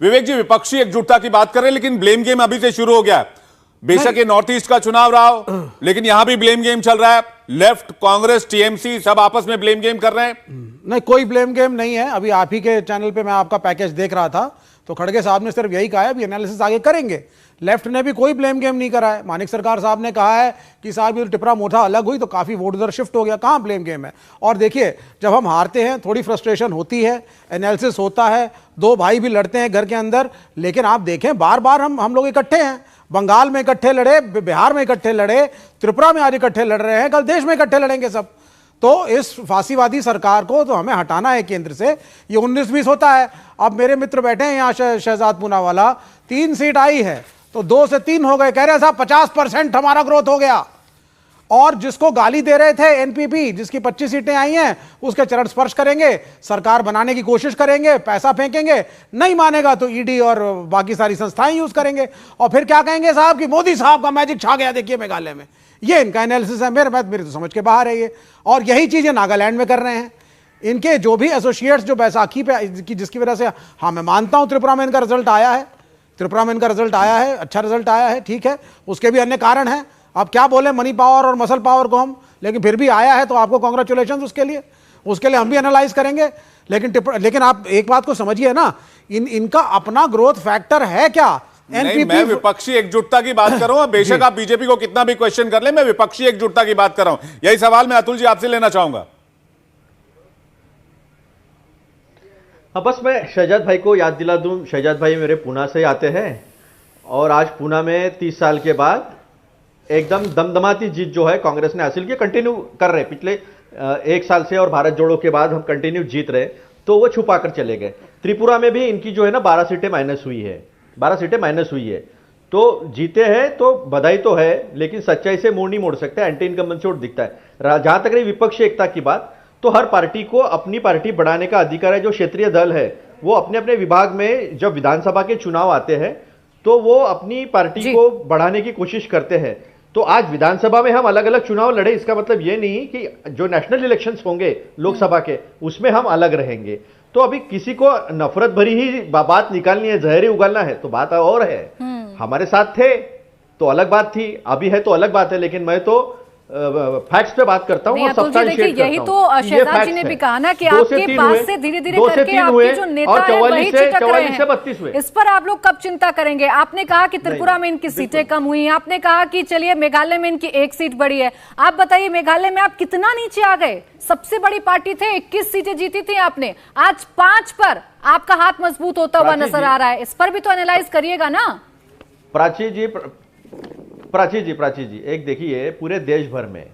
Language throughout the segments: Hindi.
विवेक जी, विपक्षी एकजुटता की बात कर रहे हैं, लेकिन ब्लेम गेम अभी से शुरू हो गया। बेशक ये नॉर्थ ईस्ट का चुनाव रहा हो, लेकिन यहां भी ब्लेम गेम चल रहा है। लेफ्ट, कांग्रेस, टीएमसी सब आपस में ब्लेम गेम कर रहे हैं। नहीं, कोई ब्लेम गेम नहीं है। अभी आप ही के चैनल पे मैं आपका पैकेज देख रहा था, तो खड़गे साहब ने सिर्फ यही कहा है अभी एनालिसिस आगे करेंगे। लेफ्ट ने भी कोई ब्लेम गेम नहीं करा है। मानिक सरकार साहब ने कहा है कि साहब ये टिपरा मोथा अलग हुई तो काफी वोट उधर शिफ्ट हो गया। कहां ब्लेम गेम है? और देखिए, जब हम हारते हैं थोड़ी फ्रस्ट्रेशन होती है, एनालिसिस होता है, दो भाई भी लड़ते हैं घर के अंदर, लेकिन आप देखें बार बार हम लोग इकट्ठे हैं। बंगाल में इकट्ठे लड़े, बिहार में इकट्ठे लड़े, त्रिपुरा में आज इकट्ठे लड़ रहे हैं, कल देश में इकट्ठे लड़ेंगे सब। तो इस फांसीवादी सरकार को तो हमें हटाना है केंद्र से। ये 19-20 होता है। अब मेरे मित्र बैठे हैं यहाँ, शहजाद पूनावाला, 3 सीट आई है तो 2 से 3 हो गए। कह रहे हैं साहब 50% हमारा ग्रोथ हो गया। और जिसको गाली दे रहे थे एनपीपी, जिसकी 25 सीटें आई हैं, उसके चरण स्पर्श करेंगे, सरकार बनाने की कोशिश करेंगे, पैसा फेंकेंगे, नहीं मानेगा तो ईडी और बाकी सारी संस्थाएं यूज करेंगे। और फिर क्या कहेंगे साहब कि मोदी साहब का मैजिक छा गया, देखिए मेघालय में। ये इनका एनालिसिस है। मेरे तो समझ के बाहर है ये। और यही चीजें नागालैंड में कर रहे हैं। इनके जो भी एसोसिएट्स जो बैसाखी पे जिसकी वजह से, हाँ मैं मानता हूं त्रिपुरा में इनका रिजल्ट आया है, अच्छा रिजल्ट आया है, ठीक है, उसके भी अन्य कारण हैं। अब क्या बोले मनी पावर और मसल पावर को हम, लेकिन फिर भी आया है तो आपको कांग्रेचुलेशंस उसके लिए हम भी एनालाइज करेंगे। लेकिन आप एक बात को समझिए ना, इनका अपना ग्रोथ फैक्टर है क्या? नहीं, मैं विपक्षी एकजुटता की बात कर रहा हूं। बेशक आप बीजेपी को कितना भी क्वेश्चन कर ले, मैं विपक्षी एकजुटता की बात कर रहा हूं। यही सवाल मैं अतुल जी आपसे लेना चाहूंगा। हाँ, बस मैं शहजाद भाई को याद दिला दूं, शहजाद भाई मेरे पूना से आते हैं और आज पूना में 30 साल के बाद एकदम दमदमाती जीत जो है कांग्रेस ने हासिल की, कंटिन्यू कर रहे पिछले 1 साल से, और भारत जोड़ो के बाद हम कंटिन्यू जीत रहे, तो वो छुपा कर चले गए। त्रिपुरा में भी इनकी जो है ना 12 सीटें माइनस हुई है, तो जीते हैं तो बधाई तो है, लेकिन सच्चाई से मुंह नहीं मोड़ सकते, एंटी इनकम्बेंसी वोट दिखता है। जहां तक रही विपक्षी एकता की बात, तो हर पार्टी को अपनी पार्टी बढ़ाने का अधिकार है। जो क्षेत्रीय दल है वो अपने अपने विभाग में जब विधानसभा के चुनाव आते हैं तो वो अपनी पार्टी को बढ़ाने की कोशिश करते हैं। तो आज विधानसभा में हम अलग अलग चुनाव लड़े, इसका मतलब ये नहीं कि जो नेशनल इलेक्शंस होंगे लोकसभा के, उसमें हम अलग रहेंगे। तो अभी किसी को नफरत भरी ही बात निकालनी है, जहर ही उगलना है, तो बात और है। हमारे साथ थे तो अलग बात थी, अभी है तो अलग बात है, लेकिन मैं तो फैक्ट्स पे बात करता हूं और सब्सटेंशिएट करता हूं। यही तो शहजाद जी ने भी कहा ना कि आपके पास से धीरे धीरे करके आपके जो नेता हैं वही चिटक रहे हैं। इस पर आप लोग कब चिंता करेंगे? आपने कहा कि त्रिपुरा में इनकी सीटें कम हुई, आपने कहा कि चलिए मेघालय में इनकी 1 सीट बढ़ी है। आप बताइए मेघालय में आप कितना नीचे आ गए? सबसे बड़ी पार्टी थे, 21 सीटें जीती थी आपने, आज 5 पर आपका हाथ मजबूत होता हुआ नजर आ रहा है। इस पर भी तो एनालाइज करिएगा ना। प्राची जी एक देखिए, पूरे देश भर में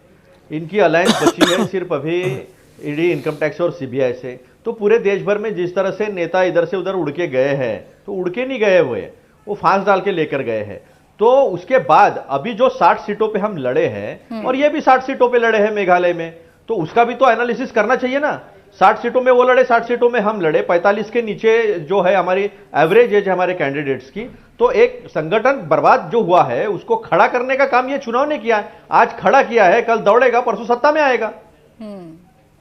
इनकी अलायंस बची है सिर्फ अभी ईडी, इनकम टैक्स और सीबीआई से। तो पूरे देश भर में जिस तरह से नेता इधर से उधर उड़ के गए हैं, तो उड़ के नहीं गए हुए, वो फांस डाल के लेकर गए हैं। तो उसके बाद अभी जो 60 सीटों पे हम लड़े हैं, और ये भी 60 सीटों पे लड़े हैं मेघालय में, तो उसका भी तो एनालिसिस करना चाहिए ना। 60 सीटों में वो लड़े, 60 सीटों में हम लड़े, 45 के नीचे जो है हमारी एवरेज एज हमारे कैंडिडेट्स की। तो एक संगठन बर्बाद जो हुआ है उसको खड़ा करने का काम ये चुनाव ने किया है। आज खड़ा किया है, कल दौड़ेगा, परसों सत्ता में आएगा।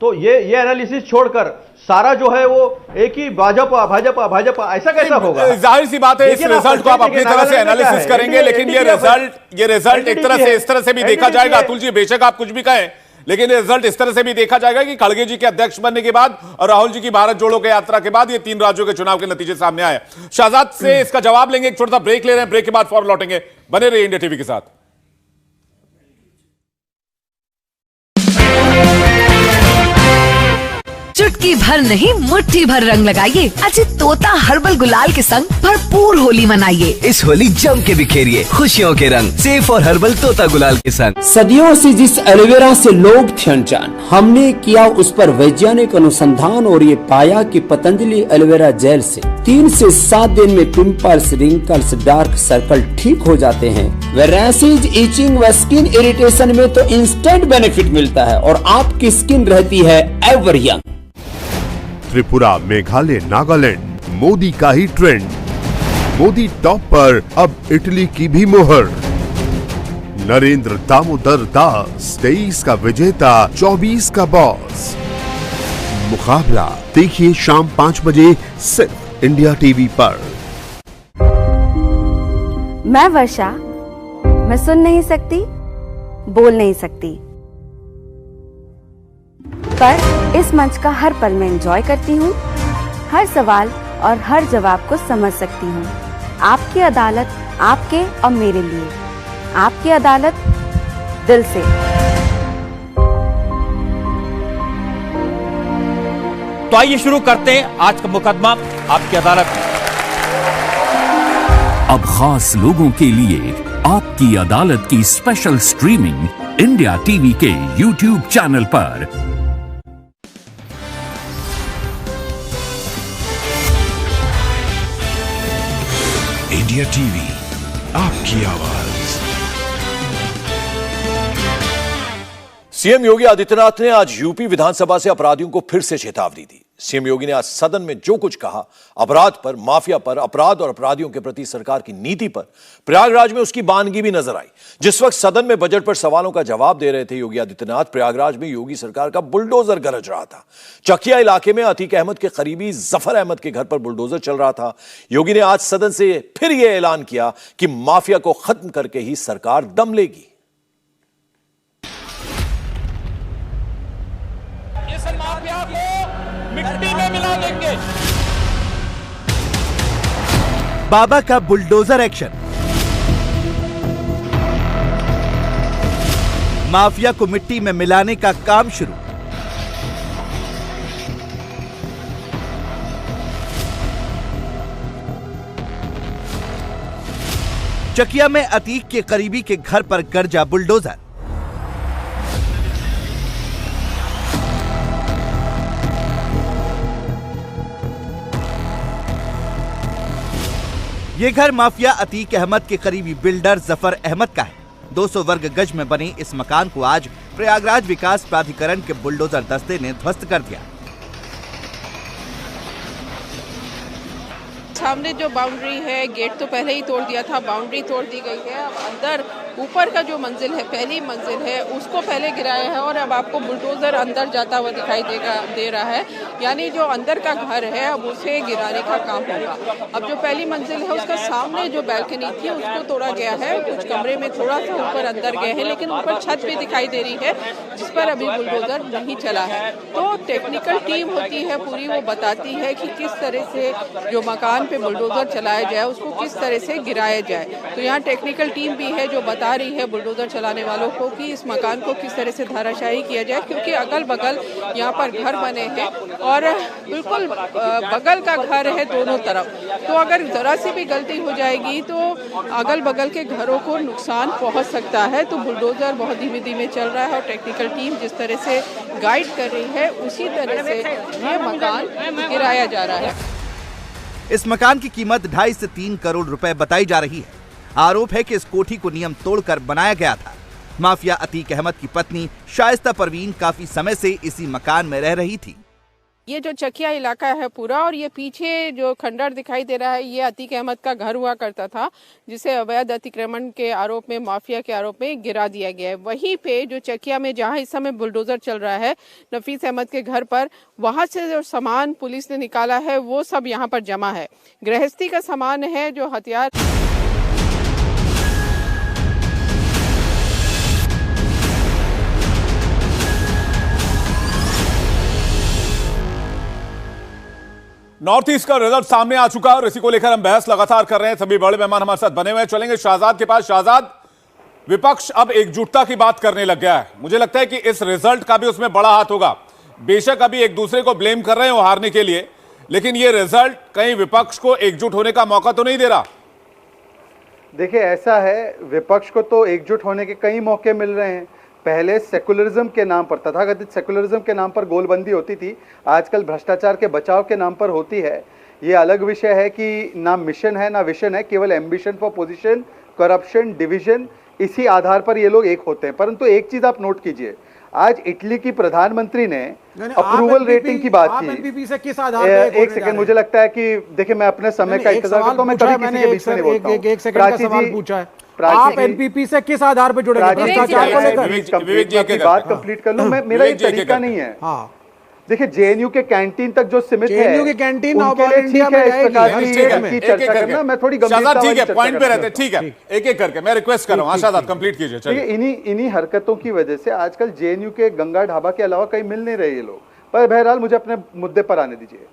तो ये एनालिसिस छोड़कर सारा जो है वो एक ही भाजपा ऐसा कैसा होगा? जाहिर सी बात है, इस रिजल्ट को आप अपनी तरह से एनालिसिस करेंगे, लेकिन ये रिजल्ट एक तरह से इस तरह से भी देखा जाएगा। अतुल जी बेशक आप कुछ भी कहें, लेकिन रिजल्ट इस तरह से भी देखा जाएगा कि खड़गे जी के अध्यक्ष बनने के बाद और राहुल जी की भारत जोड़ो के यात्रा के बाद ये 3 राज्यों के चुनाव के नतीजे सामने आए। शहजाद से इसका जवाब लेंगे, एक छोटा सा ब्रेक ले रहे हैं, ब्रेक के बाद फौरन लौटेंगे। बने रहिए इंडिया टीवी के साथ। चुटकी भर नहीं, मुट्ठी भर रंग लगाइए अजित तोता हर्बल गुलाल के संग भरपूर होली मनाइए। इस होली जम के बिखेरिए खुशियों के रंग सेफ और हर्बल तोता गुलाल के संग। सदियों से जिस एलोवेरा से लोग थे अनजान, हमने किया उस पर वैज्ञानिक अनुसंधान और ये पाया कि पतंजलि एलोवेरा जेल से 3 से 7 दिन में पिंपल्स, रिंकल्स, डार्क सर्कल ठीक हो जाते हैं। रैशेज, इचिंग व स्किन इरिटेशन में तो इंस्टेंट बेनिफिट मिलता है और आपकी स्किन रहती है एवर यंग। त्रिपुरा, मेघालय, नागालैंड, मोदी का ही ट्रेंड। मोदी टॉप पर अब इटली की भी मोहर। नरेंद्र दामोदर दास 23 का विजेता, 24 का बॉस। मुकाबला देखिए शाम 5 बजे सिर्फ इंडिया टीवी पर। मैं वर्षा, मैं सुन नहीं सकती, बोल नहीं सकती, पर इस मंच का हर पल मैं एंजॉय करती हूँ। हर सवाल और हर जवाब को समझ सकती हूँ। आपकी अदालत आपके और मेरे लिए, आपकी अदालत दिल से। तो आइए शुरू करते हैं आज का मुकदमा आपकी अदालत में। अब खास लोगों के लिए आपकी अदालत की स्पेशल स्ट्रीमिंग इंडिया टीवी के YouTube चैनल पर। इंडिया टीवी, आपकी आवाज। सीएम योगी आदित्यनाथ ने आज यूपी विधानसभा से अपराधियों को फिर से चेतावनी दी। सीएम योगी ने आज सदन में जो कुछ कहा, अपराध पर, माफिया पर, अपराध और अपराधियों के प्रति सरकार की नीति पर, प्रयागराज में उसकी बानगी भी नजर आई। जिस वक्त सदन में बजट पर सवालों का जवाब दे रहे थे योगी आदित्यनाथ, प्रयागराज में योगी सरकार का बुलडोजर गरज रहा था। चकिया इलाके में अतीक अहमद के करीबी जफर अहमद के घर पर बुलडोजर चल रहा था। योगी ने आज सदन से फिर यह ऐलान किया कि माफिया को खत्म करके ही सरकार दम लेगी। इस माफिया को मिट्टी में मिला देंगे। बाबा का बुलडोजर एक्शन, माफिया को मिट्टी में मिलाने का काम शुरू। चकिया में अतीक के करीबी के घर पर गरजा बुलडोजर। ये घर माफिया अतीक अहमद के करीबी बिल्डर जफर अहमद का है। 200 वर्ग गज में बने इस मकान को आज प्रयागराज विकास प्राधिकरण के बुलडोजर दस्ते ने ध्वस्त कर दिया। सामने जो बाउंड्री है, गेट तो पहले ही तोड़ दिया था, बाउंड्री तोड़ दी गई है। अब अंदर ऊपर का जो मंजिल है, पहली मंजिल है, उसको पहले गिराया है और अब आपको बुलडोजर अंदर जाता हुआ दिखाई दे रहा है। यानी जो अंदर का घर है अब उसे गिराने का काम होगा। अब जो पहली मंजिल है उसका सामने जो बैल्कनी थी उसको तोड़ा गया है। कुछ कमरे में थोड़ा सा ऊपर अंदर गए हैं, लेकिन ऊपर छत भी दिखाई दे रही है जिस पर अभी बुलडोजर नहीं चला है। तो टेक्निकल टीम होती है पूरी, वो बताती है कि किस तरह से जो मकान पे बुलडोजर चलाया जाए उसको किस तरह से गिराया जाए। तो यहाँ टेक्निकल टीम भी है जो बता रही है बुलडोजर चलाने वालों को कि इस मकान को किस तरह से धाराशाही किया जाए, क्योंकि अगल बगल यहाँ पर घर बने हैं और बिल्कुल बगल का घर है दोनों तरफ। तो अगर जरा सी भी गलती हो जाएगी तो अगल बगल के घरों को नुकसान पहुँच सकता है। तो बुलडोजर बहुत धीमे धीमे चल रहा है और टेक्निकल टीम जिस तरह से गाइड कर रही है उसी तरह से ये मकान गिराया जा रहा है। इस मकान की कीमत 2.5 से 3 करोड़ रुपए बताई जा रही है। आरोप है कि इस कोठी को नियम तोड़कर बनाया गया था। माफिया अतीक अहमद की पत्नी शाइस्ता परवीन काफी समय से इसी मकान में रह रही थी। ये जो चकिया इलाका है पूरा, और ये पीछे जो खंडर दिखाई दे रहा है ये अतीक अहमद का घर हुआ करता था, जिसे अवैध अतिक्रमण के आरोप में, माफिया के आरोप में गिरा दिया गया है। वहीं पे जो चकिया में जहां इस समय बुलडोजर चल रहा है नफीस अहमद के घर पर, वहां से जो सामान पुलिस ने निकाला है वो सब यहाँ पर जमा है। गृहस्थी का सामान है, जो हथियार। नॉर्थ ईस्ट का रिजल्ट सामने आ चुका है और इसी को लेकर हम बहस लगातार कर रहे हैं। सभी बड़े मेहमान हमारे साथ बने हुए हैं। चलेंगे शहजाद के पास। शहजाद, विपक्ष अब एकजुटता की बात करने लग गया है। मुझे लगता है कि इस रिजल्ट का भी उसमें बड़ा हाथ होगा। बेशक अभी एक दूसरे को ब्लेम कर रहे हो हारने के लिए, लेकिन ये रिजल्ट कहीं विपक्ष को एकजुट होने का मौका तो नहीं दे रहा। देखिए, ऐसा है, विपक्ष को तो एकजुट होने के कई मौके मिल रहे हैं। पहले सेकुलरिज्म के नाम पर, तथाकथित सेकुलरिज्म के नाम पर गोलबंदी होती थी, आजकल भ्रष्टाचार के बचाव के नाम पर होती है। ये अलग विषय है कि ना मिशन है ना विशन है, केवल ambition for position, corruption, division, इसी आधार पर ये लोग एक होते हैं। परंतु एक चीज आप नोट कीजिए, आज इटली की प्रधानमंत्री ने अप्रूवल रेटिंग की बात की। एनपीपी से किस आधार पर? एक सेकंड, मुझे लगता है कि देखिए, मैं अपने समय का इंतजार करता हूं, मैं कभी किसी के बीच में नहीं बोलता हूं। एक सेकंड का सवाल पूछा है, आप एनपीपी से किस आधार पर जुड़ेंगे? भ्रष्टाचार को लेकर बात कंप्लीट कर लूं मैं, मेरा ये तरीका नहीं है। देखिए जेएनयू के कैंटीन तक जो सीमित है, जेएनयू की कैंटीन उनके लिए ठीक है इस प्रकार की चर्चा करना। मैं थोड़ी गंभीरता ठीक है, पॉइंट पे रहते हैं, ठीक है, एक एक करके मैं रिक्वेस्ट कर रहा हूं। आशाद कंप्लीट कीजिए। चलिए, इन्हीं हरकतों की वजह से आजकल जेएनयू के गंगा ढाबा के अलावा कहीं मिल नहीं रहे ये लोग। पर बहरहाल मुझे अपने मुद्दे पर आने दीजिए।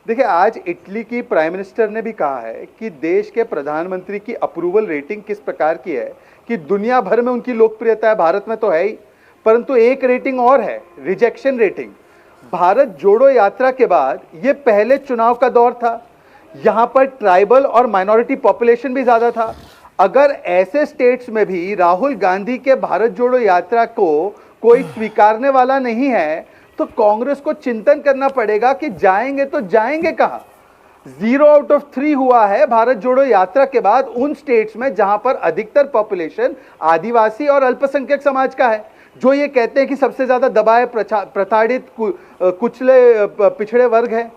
देखिए आज इटली की प्राइम मिनिस्टर ने भी कहा है कि देश के प्रधानमंत्री की अप्रूवल रेटिंग किस प्रकार की है कि दुनिया भर में उनकी लोकप्रियता है, भारत में तो है ही, परंतु एक रेटिंग और है, रिजेक्शन रेटिंग। भारत जोड़ो यात्रा के बाद ये पहले चुनाव का दौर था, यहां पर ट्राइबल और माइनॉरिटी पॉपुलेशन भी ज्यादा था। अगर ऐसे स्टेट्स में भी राहुल गांधी के भारत जोड़ो यात्रा को कोई स्वीकारने वाला नहीं है तो कांग्रेस को चिंतन करना पड़ेगा कि जाएंगे तो जाएंगे कहां। 0 आउट ऑफ 3 हुआ है भारत जोड़ो यात्रा के बाद उन स्टेट्स में जहां पर अधिकतर पॉपुलेशन आदिवासी और अल्पसंख्यक समाज का है, जो ये कहते हैं कि सबसे ज्यादा दबाए प्रताड़ित कुचले पिछड़े वर्ग है।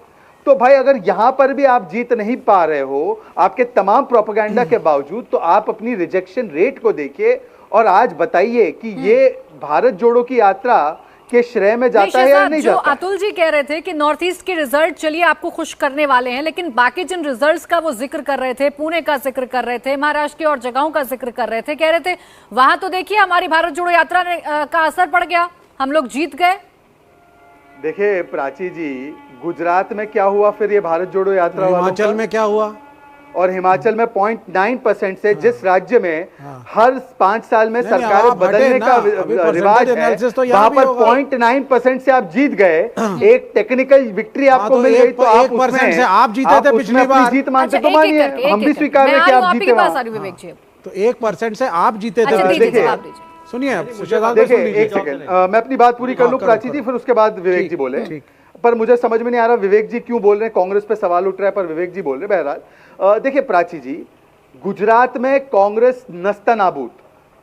तो भाई अगर यहां पर भी आप जीत नहीं पा रहे हो आपके तमाम प्रोपेगेंडा के बावजूद, तो आप अपनी रिजेक्शन रेट को देखिए और आज बताइए कि ये भारत जोड़ो की यात्रा के श्रेय में जाता है या नहीं जाता। अतुल जी कह रहे थे कि नॉर्थ ईस्ट के रिजल्ट चलिए आपको खुश करने वाले हैं, लेकिन बाकी जिन रिजल्ट्स का वो जिक्र कर रहे थे, पुणे का जिक्र कर रहे थे, महाराष्ट्र की और जगहों का जिक्र कर रहे थे, कह रहे थे वहां तो देखिए हमारी भारत जोड़ो यात्रा का असर पड़ गया, हम लोग जीत गए। देखिए प्राची जी, गुजरात में क्या हुआ फिर ये भारत जोड़ो यात्रा, हिमाचल में क्या हुआ, और हिमाचल में 0.9% से जिस राज्य में हर 5 साल में सरकार बदलने का रिवाज है, वहां पर 0.9% से आप जीत गए, एक टेक्निकल विक्ट्री आपको मिल गई, तो आप 1% से आप जीते थे पिछली बार, जीत मानते तो मानिए, हम भी स्वीकार है कि आप जीते। तो 1% से आप जीते थे। सुनिए देखिए एक सेकंड, मैं अपनी बात पूरी कर लूं प्राची जी, फिर उसके बाद विवेक जी बोले। पर मुझे समझ में नहीं आ रहा विवेक जी क्यों बोल रहे हैं, कांग्रेस पे सवाल उठ रहा है पर विवेक जी बोल रहे हैं। बहरहाल देखिए प्राची जी, गुजरात में कांग्रेस नस्तनाबूद,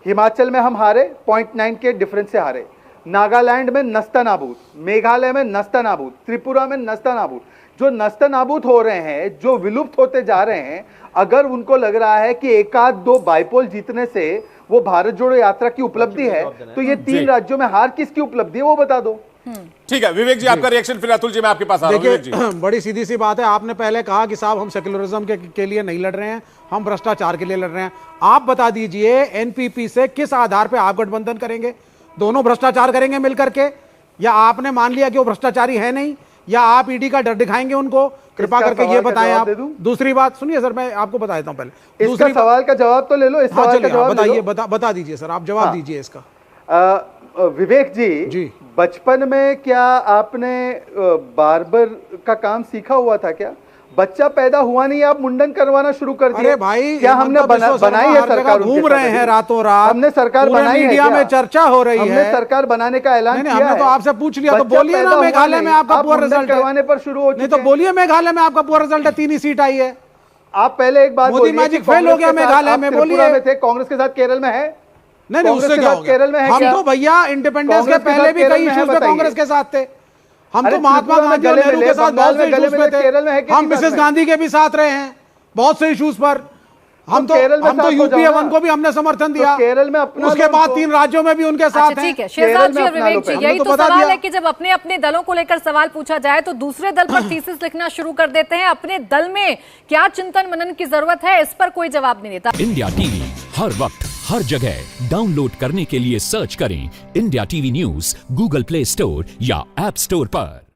हिमाचल में हम हारे 0.9 के डिफरेंस से हारे, नागालैंड में नस्तनाबूद, मेघालय में नस्तनाबूद, त्रिपुरा में नस्तनाबूद। जो नस्तनाबूद हो रहे हैं, जो विलुप्त होते जा रहे हैं, अगर उनको लग रहा है कि 1-2 बाइपोल जीतने से वो भारत जोड़ो यात्रा की उपलब्धि है, तो ये 3 राज्यों में हार किसकी उपलब्धि है वो बता दो। ठीक है विवेक जी, आपका रिएक्शन, फिर अतुल जी मैं आपके पास आ रहा हूं। विवेक जी, बड़ी सीधी सी बात है, आपने पहले कहा कि साहब हम सेक्युलरिज्म के लिए नहीं लड़ रहे हैं, हम भ्रष्टाचार के लिए लड़ रहे हैं। आप बता दीजिए एनपीपी से किस आधार पे आप गठबंधन करेंगे? दोनों भ्रष्टाचार करेंगे मिलकर के, या आपने मान लिया कि वो भ्रष्टाचारी है नहीं, या आप ईडी का डर दिखाएंगे उनको? कृपा करके ये बताएं आप। दूसरी बात सुनिए सर, मैं आपको बता देता हूं पहले, दूसरा सवाल का जवाब तो ले लो, इस सवाल का जवाब बताइए, बता दीजिए सर, आप जवाब दीजिए इसका। विवेक जी, बचपन में क्या आपने बार्बर का काम सीखा हुआ था क्या? बच्चा पैदा हुआ नहीं, आप मुंडन करवाना शुरू कर दिए। अरे भाई, क्या हमने बनाई है सरकार? घूम रहे हैं रातों रात, हमने सरकार बनाई है, मीडिया में चर्चा हो रही है, हमने सरकार बनाने का ऐलान किया है। हमने तो आपसे पूछ लिया, तो बोलिए ना मेघालय में आपका पूरा रिजल्ट करवाने पर शुरू हो, नहीं तो बोलिए मेघालय में आपका पूरा रिजल्ट है, 3 ही सीट आई है। आप पहले एक बात मोदी मैजिक फेल हो गया मेघालय में, बोलिए। कांग्रेस के साथ केरल में है, नहीं उससे क्या हो गया? हम तो भैया इंडिपेंडेंस के पहले भी कई इश्यूज में कांग्रेस के साथ थे, हम तो महात्मा गांधी और नेहरू के साथ बहुत से इश्यूज में थे, हम मिसेस गांधी के भी साथ रहे हैं बहुत से इश्यूज पर, हम तो यूपीए 1 को भी हमने समर्थन दिया, केरल में अपना, उसके बाद 3 राज्यों में भी उनके साथ हैं। ठीक है शहजाद जी और विवेक जी, यही तो सवाल है कि जब अपने अपने दलों को लेकर सवाल पूछा जाए तो दूसरे दल पर थीसिस लिखना शुरू कर देते हैं। अपने दल में क्या चिंतन मनन की जरूरत है, इस पर कोई जवाब नहीं देता। इंडिया टीवी हर वक्त हर जगह डाउनलोड करने के लिए सर्च करें India TV news Google play store या ऐप स्टोर पर।